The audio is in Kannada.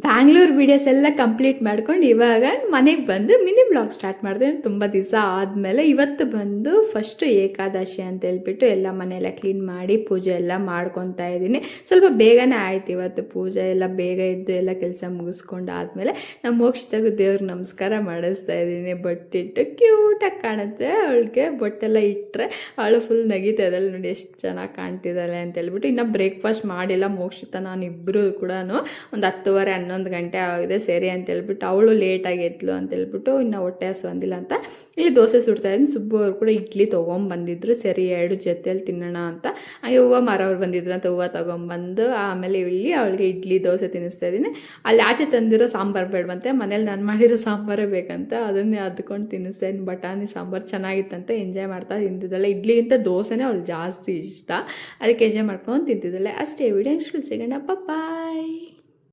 ಬ್ಯಾಂಗ್ಳೂರ್ ವೀಡಿಯೋಸ್ ಎಲ್ಲ ಕಂಪ್ಲೀಟ್ ಮಾಡ್ಕೊಂಡು ಇವಾಗ ಮನೆಗೆ ಬಂದು ಮಿನಿ ಬ್ಲಾಗ್ ಸ್ಟಾರ್ಟ್ ಮಾಡಿದೆ. ತುಂಬ ದಿವಸ ಆದಮೇಲೆ ಇವತ್ತು ಬಂದು ಫಸ್ಟ್ ಏಕಾದಶಿ ಅಂತ ಹೇಳ್ಬಿಟ್ಟು ಎಲ್ಲ ಮನೆಯೆಲ್ಲ ಕ್ಲೀನ್ ಮಾಡಿ ಪೂಜೆ ಎಲ್ಲ ಮಾಡ್ಕೊತಾ ಇದ್ದೀನಿ. ಸ್ವಲ್ಪ ಬೇಗನೆ ಆಯ್ತು ಇವತ್ತು ಪೂಜೆ ಎಲ್ಲ, ಬೇಗ ಇದ್ದು ಎಲ್ಲ ಕೆಲಸ ಮುಗಿಸ್ಕೊಂಡು ಆದಮೇಲೆ ನಮ್ಮ ಮೋಕ್ಷಿತಾಗೂ ದೇವ್ರಿಗೆ ನಮಸ್ಕಾರ ಮಾಡಿಸ್ತಾ ಇದ್ದೀನಿ. ಬೊಟ್ಟಿಟ್ಟು ಕ್ಯೂಟಾಗಿ ಕಾಣುತ್ತೆ. ಅವಳಿಗೆ ಬೊಟ್ಟೆಲ್ಲ ಇಟ್ಟರೆ ಅವಳು ಫುಲ್ ನಗೀತಾ ಇದ್ದಾಳೆ, ನೋಡಿ ಎಷ್ಟು ಚೆನ್ನಾಗಿ ಕಾಣ್ತಿದ್ದಾಳೆ ಅಂತ ಹೇಳ್ಬಿಟ್ಟು. ಇನ್ನು ಬ್ರೇಕ್ಫಾಸ್ಟ್ ಮಾಡಿಲ್ಲ ಮೋಕ್ಷಿತ ನಾನು ಇಬ್ಬರು ಕೂಡ. ಒಂದು 10:30 11 ಗಂಟೆ ಆಗಿದೆ ಸರಿ ಅಂತ ಹೇಳ್ಬಿಟ್ಟು, ಅವಳು ಲೇಟಾಗಿ ಎದ್ಲು ಅಂತ ಹೇಳ್ಬಿಟ್ಟು ಇನ್ನು ಹೊಟ್ಟೆ ಹಸ್ವಂದಿಲ್ಲ ಅಂತ ಇಲ್ಲಿ ದೋಸೆ ಸುಡ್ತಾ ಇದ್ದೀನಿ. ಸುಬ್ಬು ಅವರು ಕೂಡ ಇಡ್ಲಿ ತೊಗೊಂಬಂದಿದ್ರು, ಸರಿ 2 ಜೊತೆಯಲ್ಲಿ ತಿನ್ನೋಣ ಅಂತ. ಹಾಗೆ ಹೂವು ಮಾರವ್ರು ಬಂದಿದ್ರು ಅಂತ ಹೂವು ತೊಗೊಂಬಂದು ಆಮೇಲೆ ಇಲ್ಲಿ ಅವಳಿಗೆ ಇಡ್ಲಿ ದೋಸೆ ತಿನ್ನಿಸ್ತಾ ಇದ್ದೀನಿ. ಅಲ್ಲಿ ಆಚೆ ತಂದಿರೋ ಸಾಂಬಾರು ಬೇಡವಂತೆ, ಮನೇಲಿ ನಾನು ಮಾಡಿರೋ ಸಾಂಬಾರೇ ಬೇಕಂತ ಅದನ್ನೇ ಅದ್ಕೊಂಡು ತಿನ್ನಿಸ್ತಾ ಇದ್ದೀನಿ. ಬಟಾಣಿ ಸಾಂಬಾರು ಚೆನ್ನಾಗಿತ್ತಂತೆ, ಎಂಜಾಯ್ ಮಾಡ್ತಾ ತಿಂತಿದ್ದಾಳೆ. ಇಡ್ಲಿಗಿಂತ ದೋಸೆನೇ ಅವಳು ಜಾಸ್ತಿ ಇಷ್ಟ, ಅದಕ್ಕೆ ಎಂಜಾಯ್ ಮಾಡ್ಕೊಂಡು ತಿಂತಿದ್ದಾಳೆ. ಅಷ್ಟೇ. ವಿಡಿಯೋ ಸಿಗೋಣ, ಬಾಯ್.